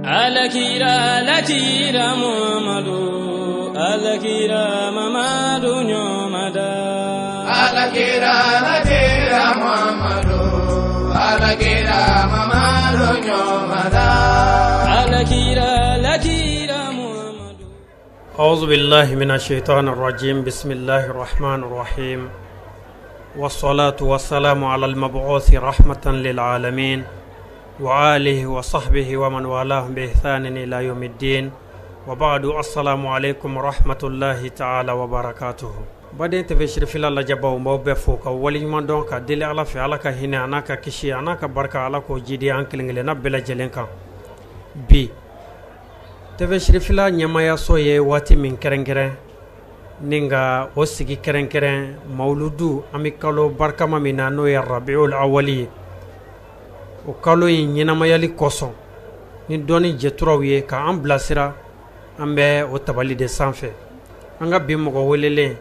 Alakira Muhammadu, Alakira Mamadu Nyomada. Alakira Muhammadu, Alakira Mamadu Nyomada. Alakira Muhammadu. أعوذ بالله من الشيطان الرجيم. بسم الله الرحمن الرحيم. والصلاة والسلام على المبعوث رحمة للعالمين وآله وصحبه ومن والاه بإحسان إلى يوم الدين وبعد. السلام عليكم ورحمة الله تعالى وبركاته. بعدين تفسير في الله جبوا موبفوك ولي من دون كدل على في على كهنا أنا كشي أنا كبركة على كوجدي أنكلين لنا بلا جلنكا بي تفسير في الله نيما يسوي واتي من كرنكرن ninga o sigi keren mauludu ami kalo barkama mina no ya rabiul awali o kalo yin nyinamayali koson ni doni jeturaw ye ka an blasira an bɛ o tabali de sanfɛ an ka bi mɔgɔ welelen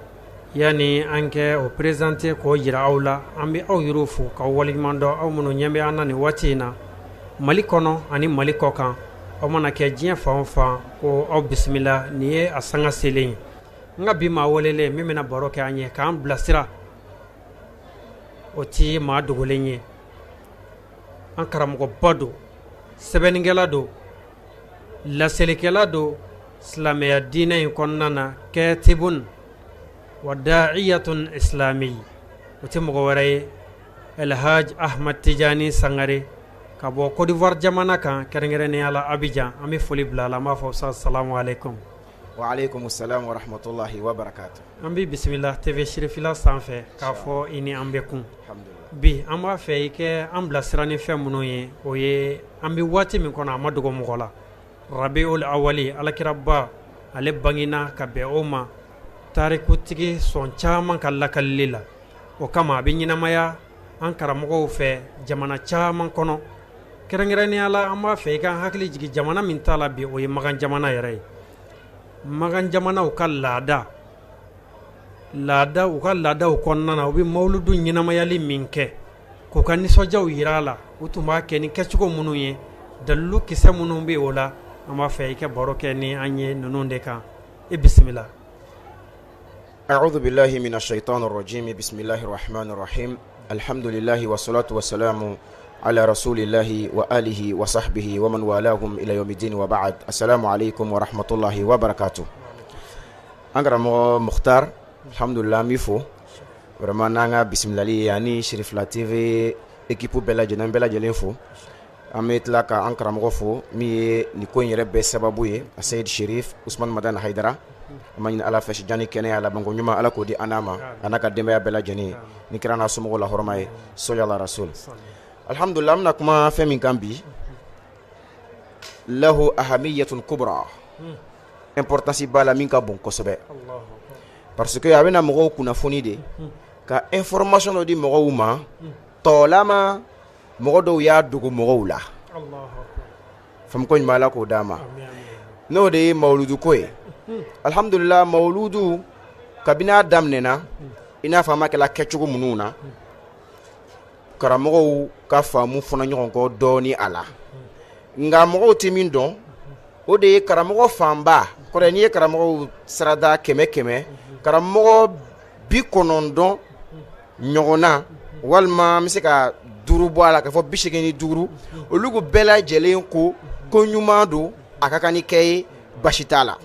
yani an kɛ o présenter ko jira aw la an bɛ aw yɛrɛ fo ka waliɲuman dɔn aw minnu ɲɛ bɛ an na nin waati in na Mali kɔnɔ ani Mali kɔ kan aw mana kɛ diɲɛ fan o fan ko aw bisimila nin ye a sanga selen ye nga bi ma wolele min bɛna baro kɛ an ye k'an bilasira o ti maa dogolen ye an karamɔgɔba don sɛbɛnnikɛla don laselikɛla don silamɛya diinɛ in kɔnɔna na kɛtibun wa da'iyatun islami o ti mɔgɔ wɛrɛ ye Elhaj Ahmad Tijani Sangare ka bɔ Côte d'Ivoire jamana kan kɛrɛnkɛrɛnnenya la Abidjan. An bɛ foli bila a la an b'a fɔ salamu alaikum. Wa alaikum assalam wa rahmatullahi wa barakatuh. An bi bisimila TV Shirifila sanfɛ k'a fɔ i ni an bɛ kun. Bi an b'a fɛ i kɛ an bilasira ni fɛn minnu ye o ye an bɛ waati min kɔnɔ a ma dogo mɔgɔ la. Rabiul awali alakiraba ale bangina ka bɛn o ma tarikutigi sɔn caman ka lakalili la. O kama a bɛ ɲɛnamaya an karamɔgɔw fɛ jamana caman kɔnɔ. Kɛrɛnkɛrɛnnenya la an b'a fɛ i ka hakili jigin jamana min t'a la bi o ye Magan jamana yɛrɛ ye. Magan jamanaw ka laada u ka laadaw kɔnɔna na u bɛ mawuludu ɲɛnamayali min kɛ k'u ka nisɔndiyaw yira a la u tun b'a kɛ ni kɛcogo minnu ye dalilu kisɛ minnu bɛ o la an b'a fɛ i ka baro kɛ ni an ye ninnu de kan i bisimila. أعوذ بالله من الشيطان الرجيم بسم الله الرحمن الرحيم الحمد لله والصلاة والسلام على رسول الله وآله وصحبه ومن والاهم إلى يوم الدين وبعد. السلام عليكم ورحمة الله وبركاته. أنغرا مختار الحمد لله ميفو vraiment nanga bismillah yani Shirif la TV équipe bela jelenfo ametla ka ankara mo fo mi ni ko yere be sababu ye Sayyid Shirif Ousmane Madane Haidara amani ala fashi jani kene ala bango nyuma ala ko di anama anaka dembe bela jeni ni kirana sumo la hormaye sallallahu rasul. Alhamdulillah mna kuma femi kambi lahu ahamiyatun kubra importance bala min ka bon kosobe parce que abena mogo kuna foni de ka information di mogo ma tolama mogo do ya dugu mogo la fam ko mala ko dama no de mauludu koy alhamdulillah mauludu kabina damnena ina fama kala kechugo mununa karamɔgɔw ka faamu fana ɲɔgɔn kɔ dɔɔni a la nka mɔgɔw tɛ min dɔn o de ye karamɔgɔ fanba kɔrɔ n'i ye karamɔgɔw sarada 100 karamɔgɔ 90 ɲɔgɔnna walima n bɛ se ka 5 bɔ a la k'a fɔ 85 olu bɛɛ lajɛlen ko ɲuman don a ka kan ni kɛ ye basi t'a la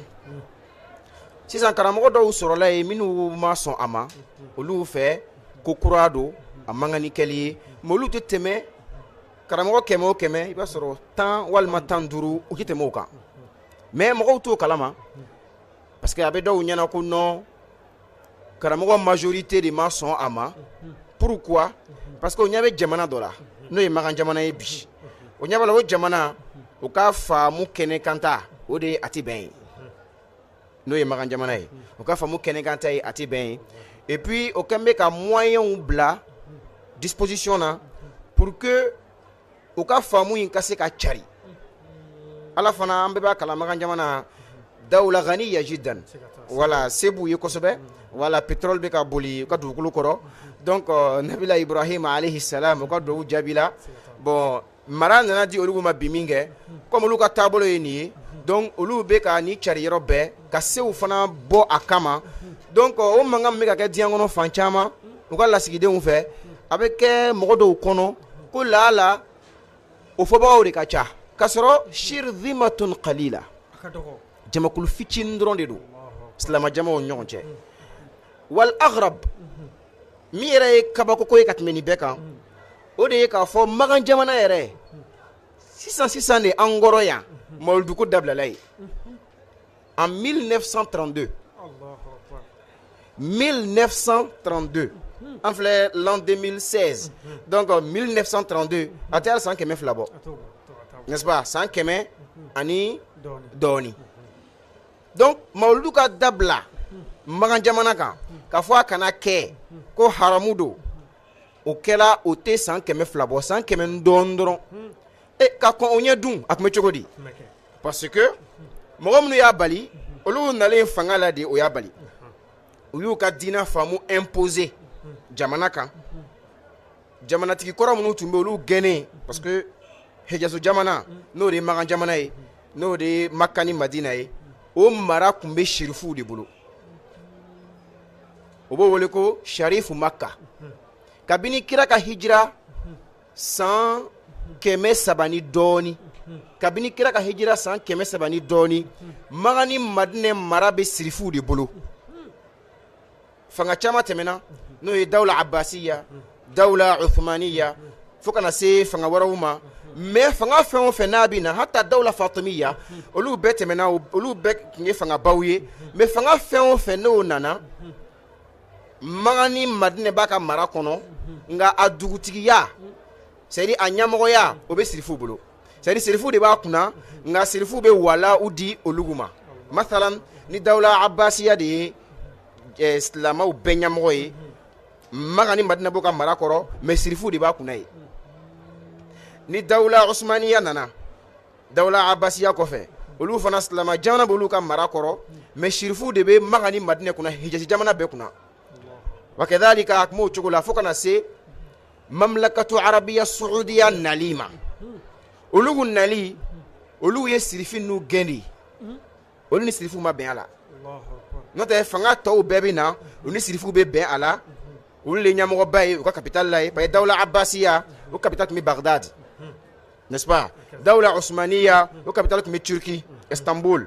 sisan karamɔgɔ dɔw sɔrɔla ye minnu ma sɔn a ma olu fɛ ko kura don a mangani kɛli molu te tɛmɛ karamɔgɔ 100 i b'a sɔrɔ 10 walima 15 u tɛ tɛmɛ o kan mais mɔgɔw t'o kalama parce que a bɛ dɔw ɲɛna ko non karamɔgɔ majorité de ma sɔn a ma pourquoi parce que o ɲɛ bɛ jamana dɔ la n'o ye Magan jamana ye bi o ɲɛ b'a la o jamana o ka faamu kɛnɛ kanta o de a tɛ bɛn ye n'o ye Magan jamana ye o ka faamu kɛnɛ kanta ye a tɛ bɛn ye et puis o kɛn bɛ ka moyens bila disposition na pour que o ka faamu in ka se ka cari ala fana an bɛɛ b'a kala Magan jamana dawla ghaniya jiddan wala sebu ye kosɛbɛ wala pétrole bɛ ka boli ka dugukolo kɔrɔ donc Nabila Ibrahim alayhi salam o ka duwawu jaabila bon mara nana di olu ma bi min kɛ comme olu ka taabolo ye nin ye donc olu bɛ ka ni cari yɔrɔ bɛɛ ka sew fana bɔ a kama donc o mankan min bɛ ka kɛ diɲɛ kɔnɔ fan caman u ka lasigidenw fɛ a bɛ kɛ mɔgɔ dɔw kɔnɔ ko laala o fɔbagaw de ka ca k'a sɔrɔ shirzimatun qalila jamakulu fitinin dɔrɔn de don silama jamaw ni ɲɔgɔn cɛ wal aghrab min yɛrɛ ye kabakoko ye ka tɛmɛ nin bɛɛ kan o de ye k'a fɔ magan jamana yɛrɛ sisan de an kɔrɔ yan mawuluduko dabilala ye en 1932 an filɛ l'an 2016 donc 1932 a tɛ hali san 200 bɔ n'est-ce pas san 100 ani dɔɔni donc mawuludu ka dabila magan jamana kan k'a fɔ a kana kɛ ko haramu don o kɛla o tɛ san 200 bɔ san 100 dɔɔni dɔrɔn ka kɔn o ɲɛ dun a tun bɛ cogo di parce que mɔgɔ minnu y'a bali olu nalen fanga la de o y'a bali u y'u ka diinɛ faamu imposer jamana kan jamanatigi kɔrɔ minnu tun bɛ olu gɛnnen parce que hijazu jamana n'o de ye magan jamana ye n'o de ye Makka ni Madina ye o mara tun bɛ sherifuw de bolo o b'o wele ko sharifu Makka kabini kira ka hijira san 300 ni dɔɔni kabini kira ka hijira san 300 ni dɔɔni Makka ni Madina mara bɛ sherifuw de bolo fanga caman tɛmɛna n'o ye dawla abbasiya dawla uthmaniya fo kana se fanga wɛrɛw ma mais fanga fɛn o fɛn n'a bɛ na hata dawla fatimiya olu bɛɛ tɛmɛna olu bɛɛ tun ye fangabaw ye mais fanga fɛn o fɛn n'o nana Makka ni Madina b'a ka mara kɔnɔ nka a dugutigiya c'est à dire a ɲɛmɔgɔya o bɛ sirifuw bolo c'est à dire sirifuw de b'a kunna nka sirifuw bɛ walaw di olu ma masalan ni dawla abbasiya de ye silamaw bɛɛ ɲɛmɔgɔ ye Makka ni Madina b'o ka mara kɔrɔ mais sirifuw de b'a kunna ye ni dawla usmaniya nana dawla abbasiya kɔfɛ olu fana silama jamana b'olu ka mara kɔrɔ mais sirifuw de bɛ Makka ni Madina kunna hijazi jamana bɛɛ kunna wa kadhalika a tun b'o cogo la fo kana se mamlakatu arabiya saudiya nali ma olu nali olu ye sirifi n'u gɛn de olu ni sirifuw ma bɛn a la n'o tɛ fanga tɔw bɛɛ bɛ na olu ni sirifuw bɛ bɛn a la olu de ye ɲɛmɔgɔba ye u ka capitale la ye parce que dawla abbasiya o capitale tun bɛ Bagdad n'est-ce pas dawla usmaniya o capitale tun bɛ Turki Istanbul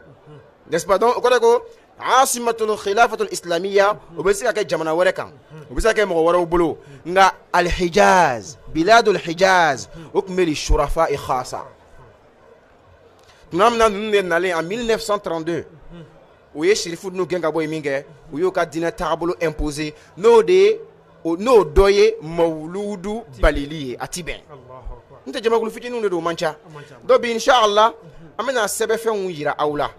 n'est-ce pas donc o kɔrɔ ko asimatul khilafatul islamiya o bɛ se ka kɛ jamana wɛrɛ kan o bɛ se ka kɛ mɔgɔ wɛrɛw bolo nka al-Hijaz biladul Hijaz o tun bɛ li shurafa khasa tuma min na ninnu de nalen en 1932 u ye sirifu n'u gɛn ka bɔ yen min kɛ u y'u ka diinɛ taabolo imposer n'o dɔ ye mawuludu balili ye a ti bɛn n tɛ jamakulu fitininw de don o man ca dɔ bi inshallah an bɛna sɛbɛnfɛnw yira aw la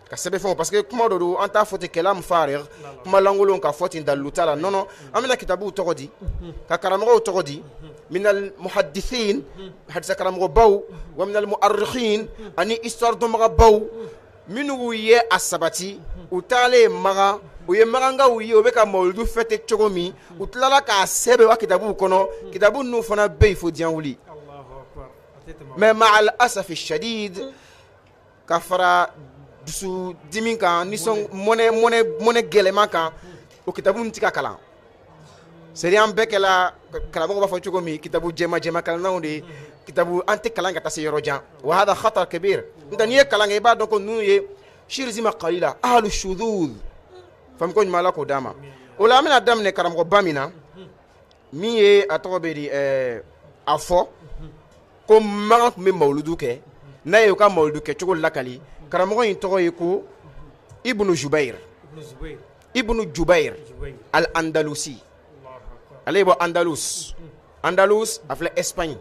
ka sɛbɛnfɛnw parce que kuma dɔ don an t'a fɔ ten kalam farig kuma lankolon ka fɔ ten dalilu t'a la non non an bɛna kitabuw tɔgɔ di ka karamɔgɔw tɔgɔ di minal muhaddithin hadisa karamɔgɔbaw wa minal mu'arrikhin ani histoire dɔnbagabaw minnu ye a sabati u taalen Makka u ye magankaw ye u bɛ ka mawuludu fêter cogo min u tilala k'a sɛbɛn u ka kitabuw kɔnɔ kitabu ninnu fana bɛɛ yen fo diɲɛ wuli mais ma'al asafi shadid ka fara dusu dimi kan nisɔn mɔnɛ gɛlɛman kan o kitabu ninnu tɛ ka kalan c'est à dire an bɛɛ kɛla karamɔgɔ b'a fɔ cogo min kitabu jɛma kalannaw de kitabu an tɛ kalan ka taa se yɔrɔ jan wa hada khatar kabir nka n'i ye kalan kɛ i b'a dɔn ko ninnu ye shirzima qalila ahlu shudud fami ko ɲuman ala k'o d'a ma o la an bɛna daminɛ karamɔgɔba min na min ye a tɔgɔ bɛ di a fɔ ko Makka tun bɛ mawuludu kɛ n'a ye u ka mawuludu kɛcogo lakali karamɔgɔ in tɔgɔ ye ko Ibnu Jubair al-Andalusi ale bɔ Andalus a filɛ Espagne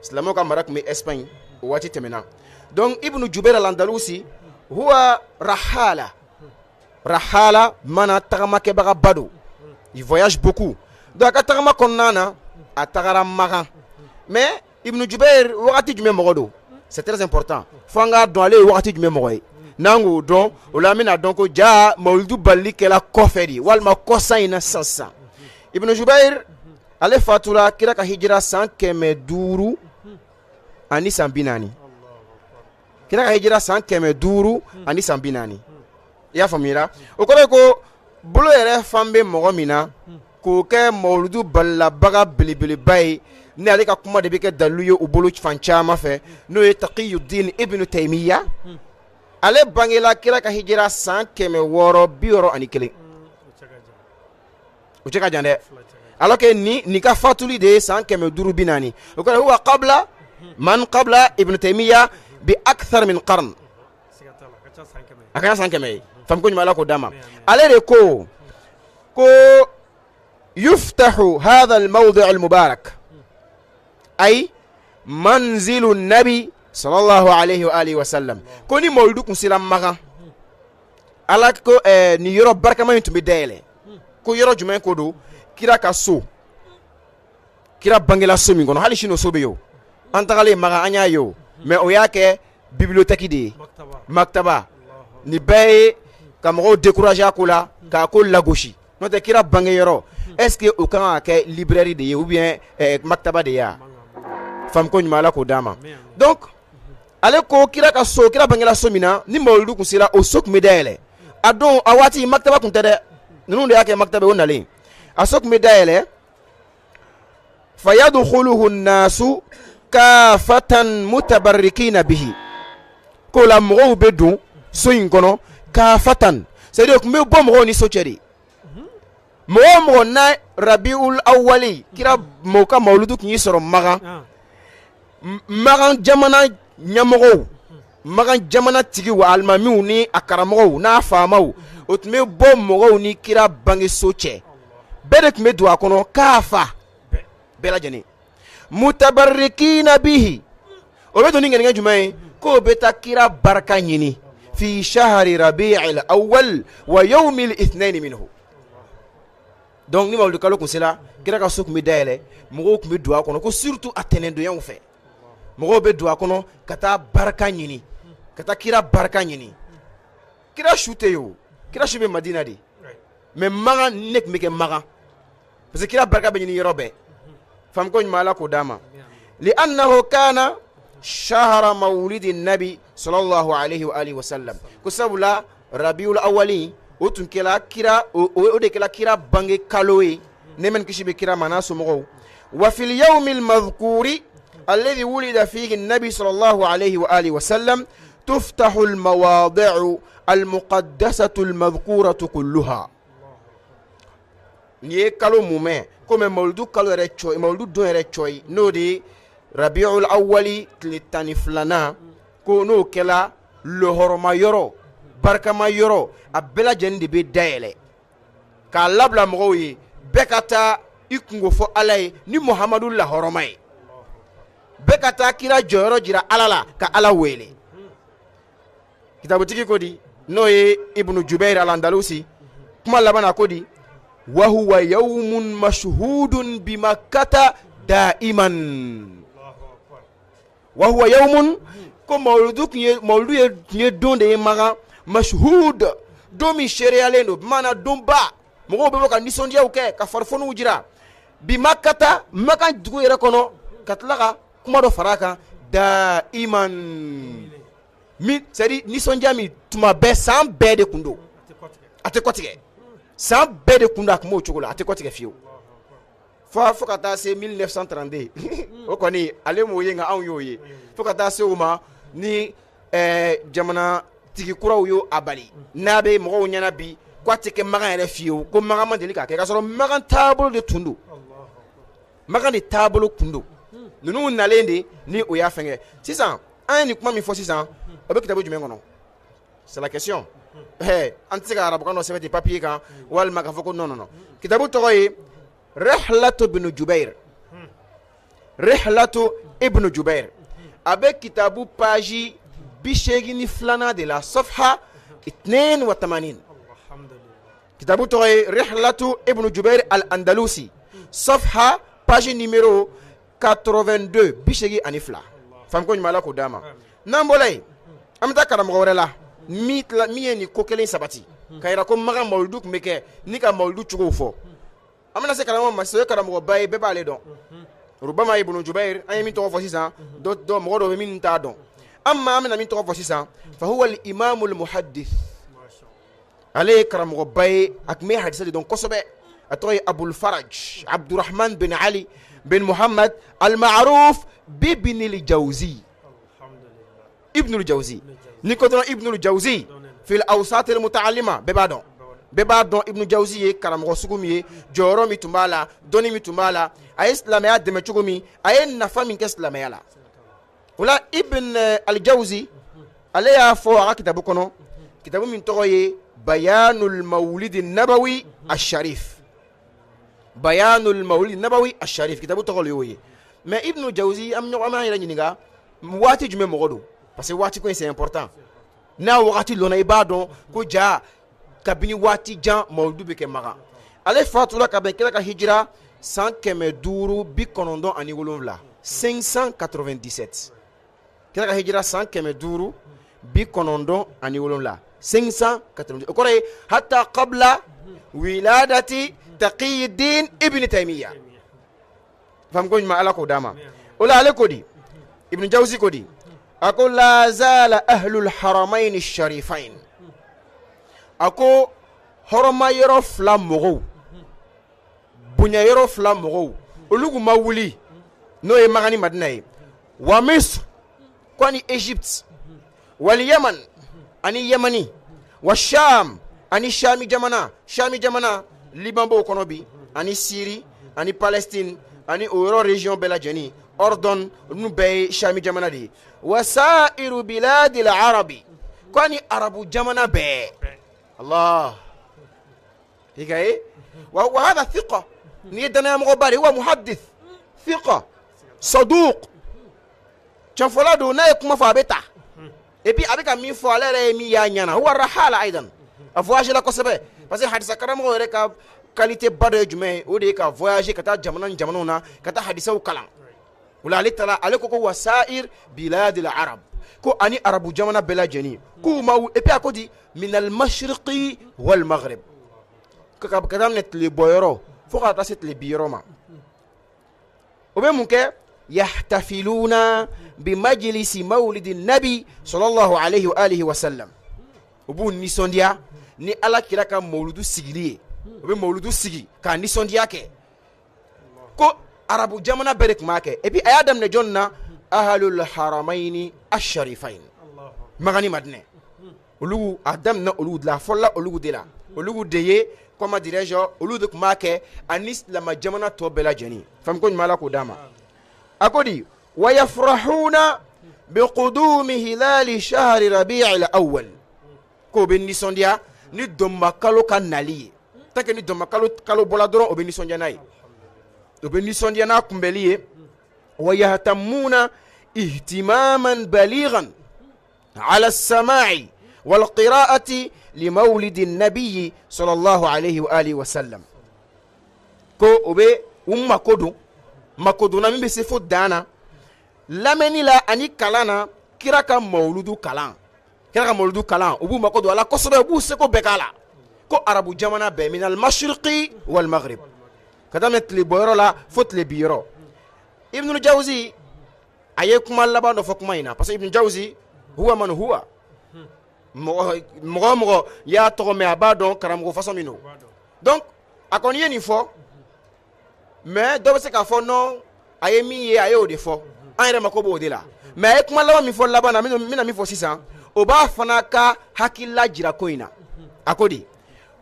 silamɛw ka mara tun bɛ Espagne o waati tɛmɛna donc Ibnu Jubair al-Andalusi huwa rahala mana tagamakɛbagaba don il voyage beaucoup donc a ka tagama kɔnɔna na a tagara Makka mais Ibnu Jubair wagati jumɛn mɔgɔ don c'est très important fo an k'a dɔn ale ye wagati jumɛn mɔgɔ ye n'an k'o dɔn o la an bɛna dɔn ko jaa mawuludu balili kɛla kɔfɛ de walima kɔsan in na sisan Ibnu Jubair ale fatura kira ka hijira san 500 ani san 40 kira ka hijira san 500 ani san 40 i y'a faamuyara o kɔrɔ ye ko bolo yɛrɛ fan bɛ mɔgɔ min na k'o kɛ mawludu balabaga belebeleba ye ni ale ka kuma de bɛ kɛ dalilu ye u bolo fan caman fɛ n'o ye Taqiyuddin Ibn Taymiya ale bangela kira ka hijira san 661 o cɛ ka jan dɛ alors que ni ka fatuli de ye san 540 o kɔrɔ huwa qabla man qabla Ibn Taymiya bi akthar min qarn a ka san 100 ye fam ko ɲuman Ala k'o d'a ma ale de ko yuftahu hadha al-mawdi' al-mubarak ay manzilu nabi sallallahu alayhi wa alihi wa sallam ko ni mawludu kun sila magan ala ko ni yɔrɔ barkama min tun bɛ dayɛlɛ ko yɔrɔ jumɛn ko do kira ka so kira bangela so min kɔnɔ hali sini o so bɛ yen o an tagalen magan an y'a ye o mais o y'a kɛ bibliothèque de ye maktaba ni bɛɛ ye ka mɔgɔw décourager a ko la k'a ko lagosi n'o tɛ kira bange yɔrɔ est-ce que o kan ka kɛ librairie de ye ou bien maktaba de ye a fam ko ɲuman Ala k'o d'a ma donc ale ko kira ka so kira bangela so min na ni mawludu kun sera o so kun bɛ dayɛlɛ a don a waati maktaba kun tɛ dɛ ninnu de y'a kɛ maktaba o nalen a so kun bɛ dayɛlɛ fayadkhuluhu an-nasu kafatan mutabarrikina bihi ko la mɔgɔw bɛ don so in kɔnɔ kafatan c'est-à-dire kun bɛ bɔ mɔgɔw ni so cɛ de mɔgɔ mɔgɔ na rabiul awwali kira mɔgɔ ka mawludu kun y'i sɔrɔ magan jamana ɲɛmɔgɔw magan jamana tigi wa alimamiw ni a karamɔgɔw n'a faamaw o tun bɛ bɔ mɔgɔw ni kira bangeso cɛ bɛɛ de tun bɛ don a kɔnɔ kafa bɛɛ lajɛlen mutabarrikina bihi o bɛ don ni ŋaniŋɛ jumɛn ye k'o bɛ taa kira barika ɲini fi shahri rabi'il awwal wa yawmil ithnain minhu donc ni mawludu kalo kun sera kira ka so kun bɛ dayɛlɛ mɔgɔw kun bɛ don a kɔnɔ ko surtout a tɛnɛndonyaw fɛ mɔgɔw bɛ don a kɔnɔ ka taa barika ɲini ka taa kira barika ɲini kira su tɛ yen o kira su bɛ Madina de mais magan ne tun bɛ kɛ magan parce que kira barika bɛ ɲini yɔrɔ bɛɛ fam ko ɲuman Ala k'o d'a ma li annahu kana shahra mawlidi nabi sallallahu alayhi wa alihi wa sallam ko sabula rabiul awwali o tun kɛla kira o de kɛla kira bange kalo ye ne men kisi bɛ kira ma n'a somɔgɔw wa fil yawmil madhkuri الذي ولد فيه النبي صلى الله عليه وآله وسلم تفتح المواضع المقدسة المذكورة كلها نيه كالو مومي كومي مولدو كالو ريتشوي مولدو دون ريتشوي نو دي ربيع الأولي تلتاني فلانا كو نو كلا لهرما يورو بركة ما يورو أبلا جندي بي دايلي كالابلا مغوي بكتا ikungo fo alay ni Muhammadu la horomay bɛɛ ka taa kira jɔyɔrɔ jira Ala la ka Ala wele kitabutigi ko di n'o ye Ibnu Jubair al-Andalusi kuma laban ko di wa huwa yawmun mashhudun bi Makkata da'iman wa huwa yawmun ko mawludu ye don de ye maga mashhud don min seriyalen do mana don ba mɔgɔw bɛ bɔ ka nisɔndiyaw kɛ ka farifoniw jira bi Makkata Maka dugu yɛrɛ kɔnɔ ka tila ka kuma dɔ fara kan da'iman mi c'est-à-dire nisɔndiya min tuma bɛɛ san bɛɛ de kun do a tɛ kɔtigɛ san bɛɛ de kun do a kun b'o cogo la a tɛ kɔtigɛ fiyewu fo ka taa se 1932 o kɔni ale m'o ye nka anw y'o ye fo ka taa se o ma ni jamana tigi kuraw y'o a bali n'a bɛ mɔgɔw ɲɛna bi ko a tɛ kɛ Magan yɛrɛ fiyewu ko Magan ma deli k'a kɛ k'a sɔrɔ Magan taabolo de tun do Magan de taabolo kun do ninnu nalen de ni o y'a fɛngɛ sisan an ye nin kuma min fɔ sisan o bɛ kitabu jumɛn kɔnɔ c'est la question an tɛ se ka arabukan dɔ sɛbɛn ten papier kan walima k'a fɔ ko non kitabu tɔgɔ ye Rihlatu ibn Jubair Rihlatu ibn Jubair a bɛ kitabu page 82 de la safha 82 kitabu tɔgɔ ye Rihlatu ibn Jubair al-Andalusi safha page numéro 82 bisegi ani fila fam ko ɲuman Ala k'o d'a ma n'an bɔra yen an bɛ taa karamɔgɔ wɛrɛ la min ye nin ko kelen sabati ka yira ko Magan mawludu tun bɛ kɛ ni ka mawludu cogow fɔ an bɛna se karamɔgɔ ma o ye karamɔgɔba ye bɛɛ b'ale dɔn ربما ابن جبير أي من توفى دو مغرب من تادون. أما من توفى فهو الإمام المحدث عليه كرم ربي أكمل حديثة دون كسبة أتوي أبو الفرج عبد الرحمن بن علي بن محمد المعروف بابن الجوزي. ابن الجوزي نيكودون ابن الجوزي في الأوساط المتعلمة ببادون ابن الجوزي كرم رسومي جورمي تمالا دوني متمالا أيسلام يا دمتشومي أين نفهم كسلام يلا ولا ابن الجوزي عليه فوق كتابه كتابه من توي بيان المولد النبوي الشريف. بيان المولد النبوي الشريف كتابه تقول يوي ما ابن الجوزي أم نوع ما يلاني نيجا واتي جمع مغدو parce que wati ko c'est important na wati lona ibadon ko ja kabini wati jan mawdu be ke maga ale fatula ka be kala ka hijra 100 bi konondon ani wolonvla 597 kala ka hijra 100 bi konondon ani wolonvla 590 okore hatta qabla wiladati taqiyuddin ibn taymiyyah fam ko ma ala ko dama ola ale ko di ibn jawzi ko di أقول لا زال أهل الحرمين الشريفين أقول حرما يروف لا مغو بنيا يروف لا مغو ألوغ مولي نو يمغاني مدناي ومصر كواني إيجيبت واليمن أني يمني والشام أني شامي جمانا لبنان بو كونوبي أني سيري أني فلسطين أني أورو ريجيون بلاجاني أردن نبي شامي جمانا دي وسائر بلاد العرب كوني عرب جمانا بي الله هيك ايه وهذا ثقة نيدنا مغباري هو محدث ثقة صدوق شنفولا دو نايك مفابتا ايبي ابيكا مي فولا ري مي يانيانا هو الرحالة ايضا افواج لا كوسبه بس حديث كرام غيرك كاليتي بادو جمع ودي كا فواج كتا جمانونا كتا حديثو كلام ولا لتلا عليكو وسائر بلاد العرب كو اني عرب جمانا بلا جني كو ما ايبي اكودي من المشرق والمغرب كدام نت لي بويرو فوق تاسيت لي بيروما وبمونك يحتفلون بمجلس مولد النبي صلى الله عليه واله وسلم وبو نيسونديا ني الا كيراكا مولودو سيغلي وبي مولودو سيغي كان نيسونديا كي كو عرب جمانا بريك ماكي ايبي ادم نجونا اهل الحرمين الشريفين مغاني مدنه ولو ادم نا اولود لا فلا اولود دلا اولود ديه كما ديريجو اولود ماكي انيس لما جمانا تو بلا جني فم كون مالكو داما اكودي ويفرحون بقدوم هلال شهر ربيع الاول كو بني سونديا ني دوما كالو كانالي تك ني دوما كالو بولا درو او بني سونديا ناي وبني سونديا نا كومبلي ويهتمون اهتماما بليغا على السماع والقراءة لمولد النبي صلى الله عليه وآله وسلم كو أبي مكودو نامي بسيفو دانا لمني لا أني كلانا كراكا مولودو كلان أبو مكودو على كسر أبو سكو بكالا كو عربو جمانا بي من المشرق والمغرب كدامت لي بويرولا فوت لي بيرو ابن الجوزي أيكم الله بانو فكماينا بس ابن الجوزي هو من هو مغو يا تومي ابادون كرامغو فاصون مينو donc akoni yeni fo mais do se ka fo non ayemi ye ayo de fo anre makobo de la mais ekuma lawa mi fo labana mina mi fo 600 o ba fana ka hakilla jira koina akodi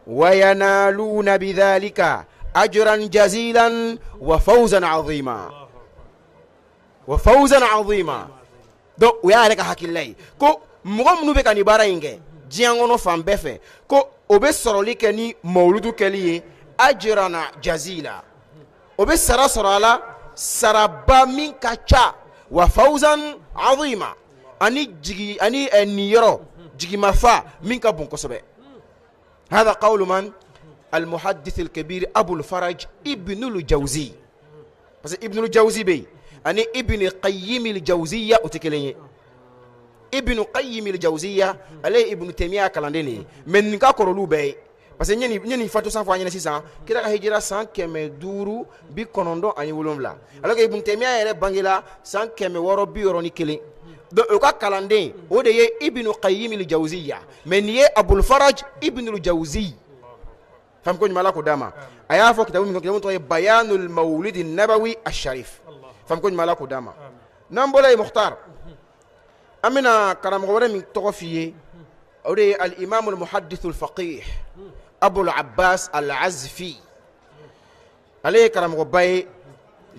wayanaluna bidhalika ajran jazilan wa fawzan azima donc o ya reka hakillai ko mugom nube kan ibara inge jiangono fambefe ko obe soroli keni mawludu keliye ajrana jazila obe sarala saraba min kacha wa fawzan azima ani jigi ani eniro jigi mafa min ka bon kosobe هذا قول من المحدث الكبير ابو الفرج ابن الجوزي بس ابن الجوزي بي اني ابن قيم الجوزيه وتكلني ابن قيم الجوزيه عليه ابن تيميه كلاندني من كا كورلو بي parce que ñeni fatu san fo ñene sisan kira ka hijira 597 alors que ibn taymiya yere bangila 500 ni kelen donc o ka kalanden o de ye ibn qayyim al jawziyya mais ni ye abul faraj ibn al jawzi fam ko nyumala ko dama aya fo kitabu to bayanul mawlid an nabawi al sharif fam ko nyumala ko dama nam bolay mukhtar amina karam gore min to fiye o de al imam al muhaddith al faqih أبو العباس العزفي عليه كلام غباي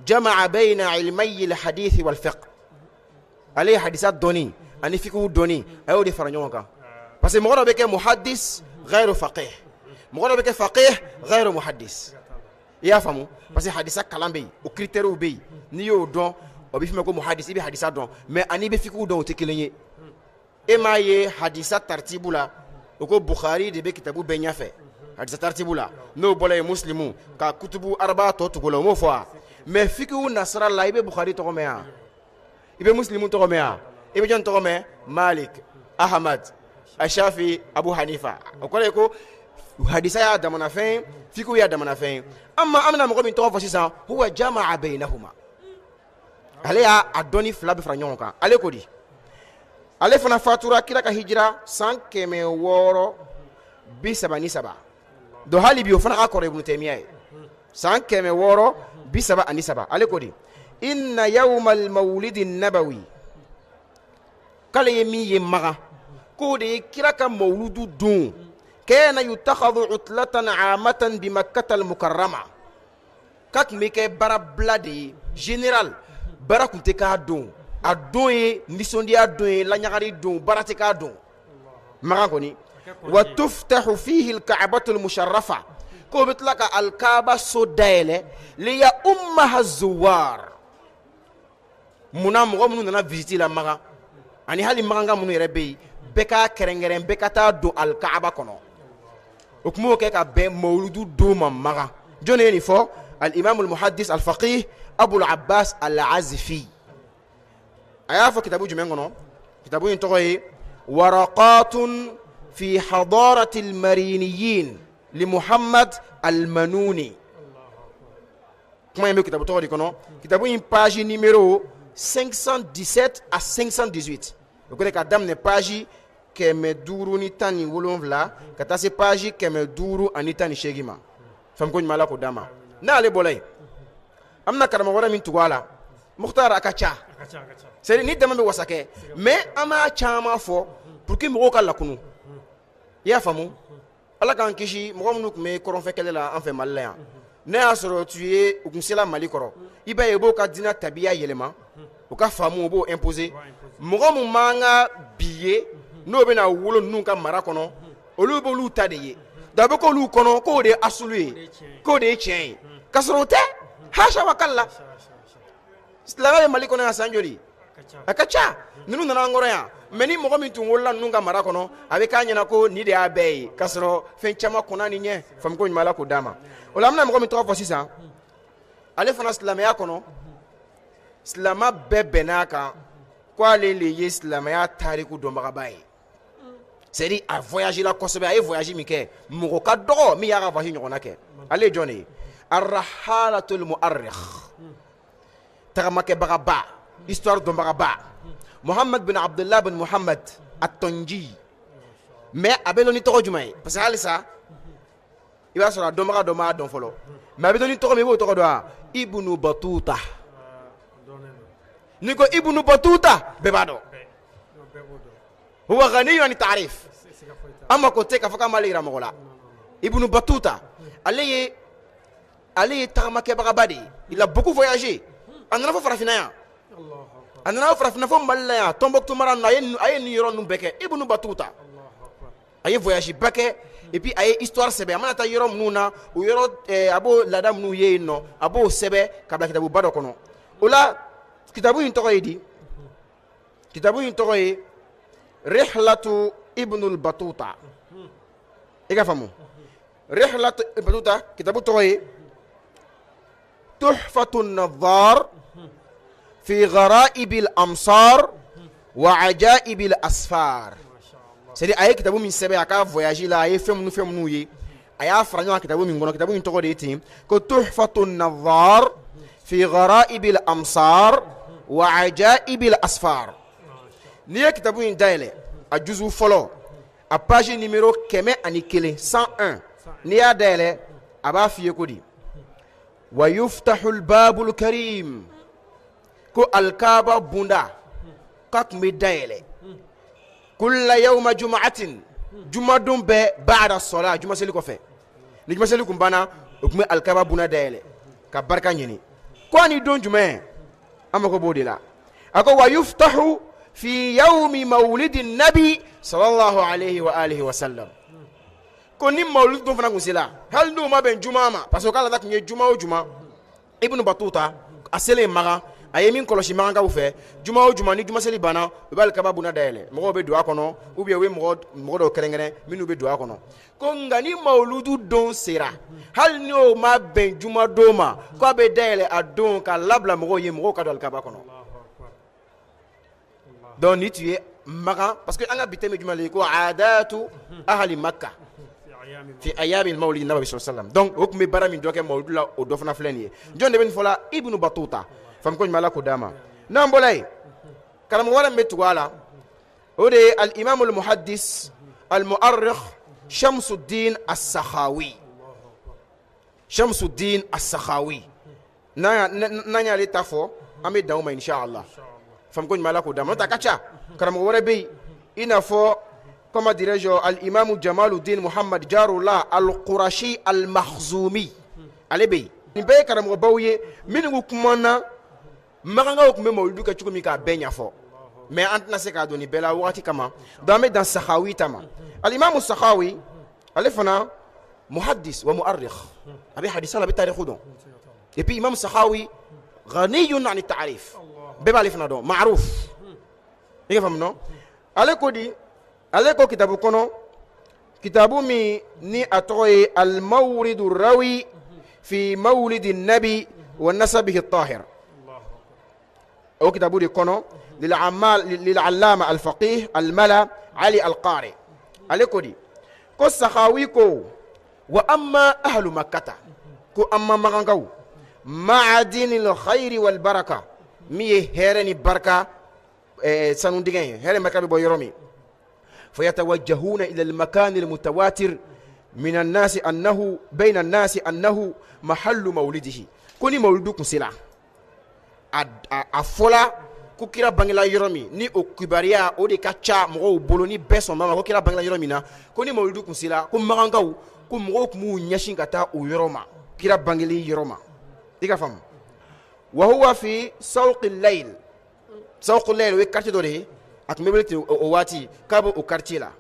جمع بين علمي الحديث والفقه عليه حديثات دوني أني فيكو دوني أيو دي فرنيونكا بس مغرب بك محدث غير فقيه مغرب بك فقيه غير محدث يا فهموا بس حديثات كلام بي وكريتيرو بي نيو دون وبيفهم يكون محدث يبي حديثات دون ما أني بفيكو دون تكلني إما يه حديثات ترتيبولا وكو بخاري دي بكتابو بنيافه hadisa tartibula no bolay muslimu ka kutubu arba to tugola mo fo mais fiku nasra la ibe bukhari to mea ibe muslimu to mea ibe jon to me malik ahmad ashafi abu hanifa okole ko hadisa ya da manafin fiku ya da manafin amma amna mo ko min to fo sisa huwa jamaa bainahuma alaya adoni flab franyonka ale ko di ale fana fatura kira ka hijra 577 do hali biyo fana akore ibn taymiya 577 ale ko di inna yawm al mawlid an nabawi kala yemi yemaga ko de kira ka mawludu dun kana yutakhadhu utlatan amatan bi makkah al mukarrama kak mike barabladi general barakunte ka dun adon nisondi adon la nyagari dun barate ka dun maga ko ni وتفتح فيه الكعبة المشرفة كوبت لك الكعبة سودايلة ليا أمها الزوار منا مغمنو ننا فيزيتي لمغا أني هالي مغانغا منو يربي بكا كرنجرين بكا تا دو الكعبة كنو وكمو كيكا بي مولودو دوما مغا جوني فو الإمام المحدث الفقيه أبو العباس العزفي أيافو كتابو جمعنا كتابو ينتغي ورقات في حضارة المرينيين لمحمد المنوني كما يمكن كتابو توري كنو كتابو ين page numéro 517 à 518 يقول لك ادم ne page keme duru ni tani wolonvla kata se page keme duru ani tani shegima fam ko nyala ko dama na le bolay amna karama wara min tugala mukhtar akacha c'est ni dama be wasake mais ama chama fo pour que mo kala kunu ya famu ala kan kishi mo munu me koron fe kelela en fait malaya ne asoro tuer ou kusela mali koro iba yebo ka dina tabia yelema o ka famu bo imposer mo mu manga biye no be na wolo nunka mara kono olu bo lu tadeye dabo ko lu kono ko de asulu ko de chen kasrote hasha wakalla slava mali kono asanjoli akacha nunu nana ngoro ya meni mo mi tun wolla nunga mara kono abe kanyana ko ni de abey kasro fen chama kona ni nye fam ko nyala ko dama ola amna mo mi to fo sisa ale fana islam ya kono islama bebenaka ko ale le islam ya tariku do magabai c'est dit a voyager la kosobe ay voyager mi ke mo ka do mi ya voyager nyona ke ale joni ar-rahalatul mu'arrikh tagamake bagaba histoire do bagaba Muhammad bin Abdullah bin Muhammad at-Tanji mais abeloni to jumay parce que alisa iba sura do maga do ma don folo mais abeloni to me bo to do Ibnu Batuta niko Ibnu Batuta bebado huwa ghani an ta'rif amma ko te ka faka mali ramola Ibnu Batuta ali tamake bagabadi il a beaucoup voyagé andana fo farafina anana farafina fo malaya Tombouctou marana ayen yoro nu beke Ibnu Batuta aye voyage beke et puis aye histoire sebe amana ta yoro nuna o yoro abo ladam nu ye no abo sebe kabla kitabu bado kono ola kitabu yin to yidi kitabu yin to yi rihlatu Ibnu al-Batuta ega famu rihlatu Batuta kitabu to yi tuhfatu an-nadhar في غرائب الأمصار وعجائب الأسفار c'est-à-dire aye kitabu min sebe aka voyager la aye fem nu ye aya faranyo kitabu min gono kitabu min to de tim ko tuhfatun nadhar fi gharaib al amsar wa ajaib al asfar ni kitabu min daile a juzu folo a page numéro keme ani kele 101 ni ya daile aba fiye ko di wa yuftahu al bab al karim ko al kaaba bunda kak mi daile كل يوم جمعة جمعة دون بعد الصلاة جمعة سلكوا في نجمع سلكوا بنا وكم الكعبة بنا دايلة كبركة يني كوني دون جمعة أما كبودي لا أكو ويفتح في يوم مولد النبي صلى الله عليه وآله وسلم كوني مولد دون فنا كنسلا هل دو ما بين جمعة ما بس وكالا ذاك جمعة وجمعة ابن بطوطة أسلم مغا ayemin koloshi manga ufe juma ni juma seli bana bal kaba buna daele mo be dua kono ou bien we mo do kerengene minu be dua kono ko ngani mauludu don sera hal no ma ben juma doma ko be daele adon ka labla mo ye mo ka dal kaba kono don ni tu maga parce que anga biteme juma le ko adatu ahli makkah في أيام المولد النبي صلى الله عليه وسلم donc okme barami doke mawlud la o dofna flenie jonde ben fola ibnu batuta fam ko mala ko dama nambolay kalam wala metu wala ode al imam al muhaddis al mu'arrikh shamsuddin as-sakhawi nanya le tafo ame dawma inshallah fam ko mala ko dama ta kacha kalam wala be ina fo كما ديرجو الإمام جمال الدين محمد جار الله القرشي المخزومي علي بي نبي كرم وبوي من وكمانا مغانغا وكمي مولدو كتشكو ميكا بينيا فو mais antna se ka doni bela wati kama dame dans sakhawi tama al imam as-sakhawi alifana muhaddis wa mu'arrikh abi hadithana bi tarikh don et puis imam sakhawi ghaniyun an at-ta'rif beba alifana don ma'ruf yega famno alekodi aleko kitabu kono kitabu mi ni atoy al mawrid ar-rawi fi mawlid an-nabi wa nasabihi at-tahir او كتابو دي كونو للعلامه الفقيه الملا علي القاري عليكو دي كو سخاويكو واما اهل مكه كو اما مغانغو معدن الخير والبركه مي هيرني بركه سانون ديغين هيرني مكه بو يرومي فيتوجهون الى المكان المتواتر من الناس انه بين الناس انه محل مولده كوني مولدكم سلا afola ku kira bangila yoromi ni okubaria o de kacha mo boloni beso mama ko kira bangila yoromi na ko ni mawludu kusila ko magangaw ko mo ko mu nyashin kata o yoroma kira bangili yoroma diga fam wa huwa fi sawq al-layl we quartier dore ak mebelti o wati kabo o quartier la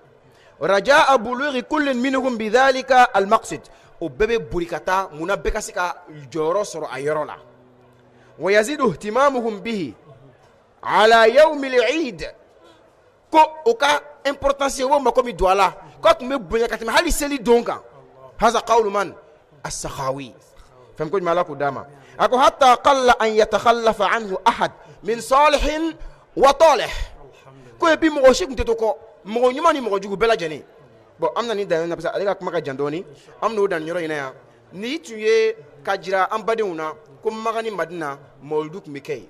raja'a bulughi kullin minhum bidhalika al-maqsid o bebe burikata muna bekasika joro soro ayorola ويزيد اهتمامهم به على يوم العيد كو اوكا امبورطانس يوم ما كومي دوالا كو مي بنيا كاتم حالي سيلي دونكا هذا قول من السخاوي فهمكم مالكو داما اكو حتى قل ان يتخلف عنه احد من صالح وطالح كو بي موشي كنتو مو نيماني مو جوغو بلا جاني بو امنا ني دانا بس اديكا كما جاندوني امنو دان يورو ينيا ni tuye kajira ambaduna kum magani madina molduk mikay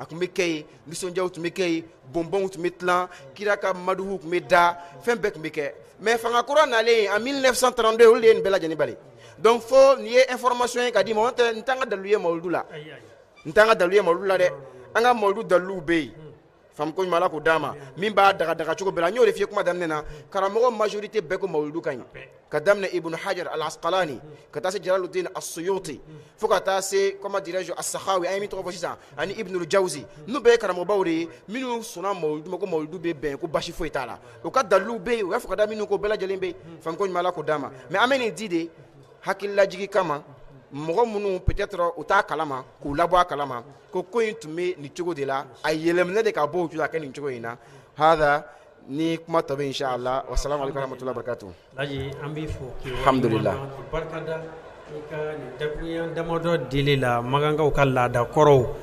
ak mikay mission jawt mikay bonbon tu mitlan kiraka maduhuk medda fembek mikay mais fanga courant aller en 1932 ou len bela jani bali donc faut nier information ka di mo ntanga daluye moldula de anga moldu dalu be fam ko mala ko dama min ba daga chuko bela nyore fi kuma damnena karamo majorité be ko moldu kan كدمنا ابن حجر العسقلاني كتاسي جلال الدين السيوطي فكتاسي كما ديراجو السخاوي اي ميتو فوسيسا اني ابن الجوزي نو بيكرا مباوري منو سنا مولد مكو مولد بي بين كو باشي فويتالا وكدلو بي وفكدا منو كو بلا جلين بي فانكو مالا كو داما مي امني ديدي حكيلا جيغي كما مغمنو peut-être uta kalama ku labwa kalama ko koyintume ni chugo de la ayelemne de ka bo chula kan ni chugo ina hada ni kuma tabe inshallah wassalamu alaikum warahmatullahi wabarakatuh laji ambi fo ki alhamdulillah barkada ka ni dakuyan damodo dilila maganga kala da koro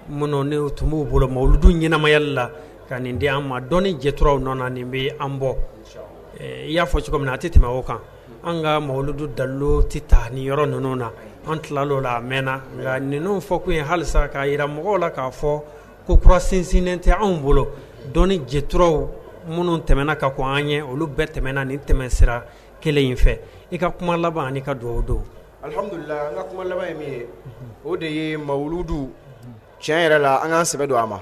muno ne tumu bolo mawludu nyina mayalla kan ndi amma doni jetro nona ni be ambo ya fo ci comme na tete ma wokan an ka mawuludu dalilo ti ta ni yɔrɔ ninnu na an tilal'o la a mɛnna nka ninnu fɔ kun ye halisa k'a yira mɔgɔw la k'a fɔ ko kura sinsinnen tɛ anw bolo dɔnni jɛturaw minnu tɛmɛna ka kɔn an ye olu bɛɛ tɛmɛna nin tɛmɛsira kelen in fɛ i ka kuma laban ani ka dugawu don. alhamdulillah an ka kuma laban ye min ye o de ye mawuludu tiɲɛ yɛrɛ la an k'an sɛbɛ don a ma.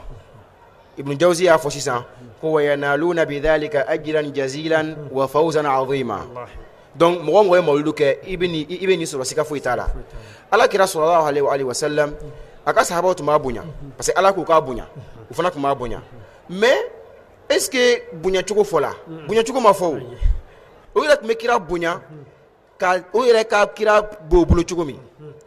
ibn jawzi y'a fɔ sisan ko wa yanaluna bidhalika ajran jazilan wa fawzan azima. donc mɔgɔ mɔgɔ ye mawuludu kɛ i bɛ nin sɔrɔ siga foyi t'a la. alakira sallallahu alaihi wa sallam a ka sahabaw tun b'a bonya parce que ala k'u k'a bonya u fana tun b'a bonya mais est ce que bonyacogo fɔla bonyacogo ma fɔ o yɛrɛ tun bɛ kira bonya o yɛrɛ ka kira b'o bolo cogo min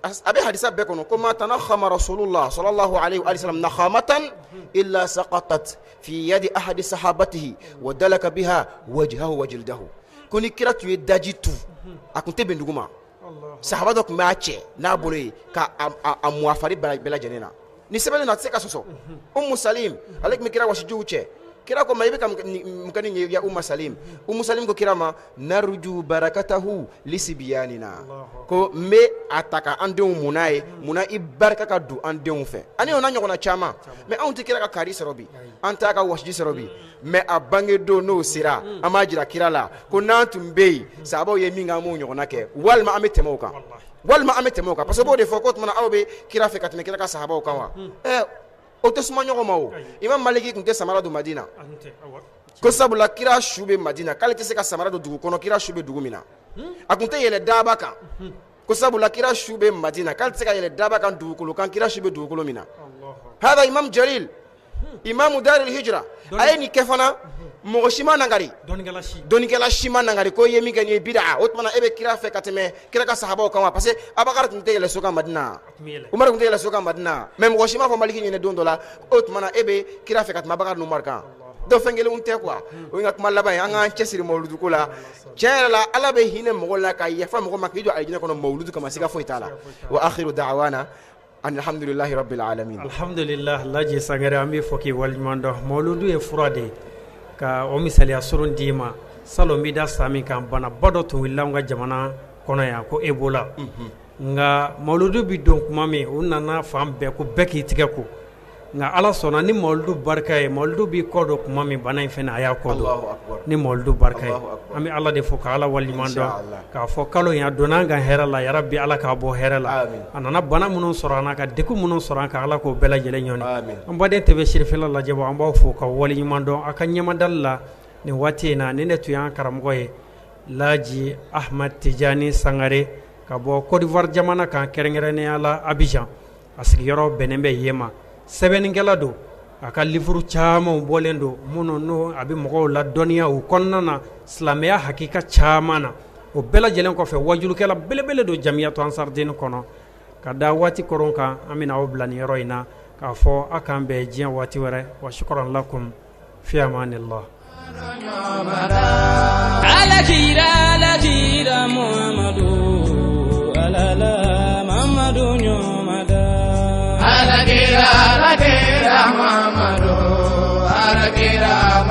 a bɛ hadisa bɛɛ kɔnɔ ko ma tanakhama rasulullah sallallahu alaihi wa sallam nakhamatan illa saqatat fi yadi ahadi sahabatihi wa dalaka biha wajhahu wa jildahu ko ni kira tun ye daji tu a tun tɛ bɛn dugu ma sahaba dɔ tun b'a cɛ n'a bolo ye ka a muwafari bɛɛ lajɛlen na ni sɛbɛnni na a tɛ se ka sɔsɔ Ummu Salim ale tun bɛ kira wasijuw cɛ kira ko ma i bɛ ka mun kɛ nin ye ya Ummu Salim Ummu Salim ko kira ma narju barakatahu lisibiyanina ko n bɛ a ta ka an denw mun n'a ye munna i barika ka don an denw fɛ ani o n'a ɲɔgɔnna caman mais anw tɛ kira ka kari sɔrɔ bi an t'a ka wasiji sɔrɔ bi mais a bangedon n'o sera an b'a jira kira la ko n'an tun bɛ yen sahabaw ye min kɛ an b'o ɲɔgɔnna kɛ walima an bɛ tɛmɛ o kan parce que b'o de fɔ ko tuma aw bɛ kira fɛ ka tɛmɛ kira ka sahabaw kan wa o tɛ suma ɲɔgɔn ma o Imam Maliki tun tɛ samara don Madina ko sabula kira su bɛ Madina k'ale tɛ se ka samara don dugu kɔnɔ kira su bɛ dugu min na a tun tɛ yɛlɛ daba kan ko sabula kira su bɛ Madina k'ale tɛ se ka yɛlɛ daba kan dugukolo kan kira su bɛ dugukolo min na hada Imam Jalil Imam Darul Hijra a ye nin kɛ fana mɔgɔ si ma nangari dɔnnikɛla si ma nangari ko ye min kɛ nin ye bid'a o tuma e bɛ kira fɛ ka tɛmɛ kira ka sahabaw kan wa parce que Abubakar tun tɛ yɛlɛ so kan Madina Umar tun tɛ yɛlɛ so kan Madina mais mɔgɔ si ma fɔ Maliki ɲinɛ don dɔ la o tuma e bɛ kira fɛ ka tɛmɛ Abubakar ni Umar kan donc fɛn kelenw tɛ quoi o ye n ka kuma laban ye an k'an cɛsiri mawuludu ko la tiɲɛ yɛrɛ la Ala bɛ hinɛ mɔgɔ la ka yafa mɔgɔ ma k'i jɔ alijinɛ kɔnɔ mawuludu kama siga foyi t'a la wa akhiru da'wana alhamdulillahi rabbil alamin. alhamdulillah laji sangare an bɛ fɔ k'i waliɲuman dɔn mawuludu ye fura de ye ka o misaliya surun d'i ma salon b'i da sa min kan banaba dɔ tun wulila an ka jamana kɔnɔ yan ko Ebola nka mawuludu bi don kuma min u nana fan bɛɛ ko bɛɛ k'i tigɛ ko nka Ala sɔnna ni mawuludu barika ye mawuludu b'i kɔ dɔn kuma min bana in fɛnɛ a y'a kɔ dɔn ni mawuludu barika ye an bɛ Ala de fo ka Ala waliɲuman dɔn k'a fɔ kalo in a donna an kan hɛrɛ la yarabi Ala k'a bɔ hɛrɛ la a nana bana minnu sɔrɔ an na ka degun minnu sɔrɔ an kan Ala k'o bɛɛ lajɛlen ɲɔni an baden TV sirifɛla lajɛbɔ an b'aw fo ka waliɲuman dɔn a ka ɲɛmadali la nin waati in na ni ne tun y'an karamɔgɔ ye Laji Ahmad Tijani Sangare ka bɔ Côte d'Ivoire jamana kan kɛrɛnkɛrɛnnenya la Abidjan a sigiyɔrɔ bɛnnen bɛ yen ma sɛbɛnnikɛla don a ka livre camanw bɔlen don minnu n'o a bɛ mɔgɔw la dɔnniya o kɔnɔna na silamɛya hakika caman na o bɛɛ lajɛlen kɔfɛ wajulukɛla belebele don Jamiyatu Ansardine kɔnɔ ka da waati kɔrɔn kan an bɛna aw bila nin yɔrɔ in na k'a fɔ a k'an bɛn diɲɛ waati wɛrɛ wa shukran lakum fi amanillah. alakira Muhammadu alala Muhammadu nyomada alakira Muhammadu alakira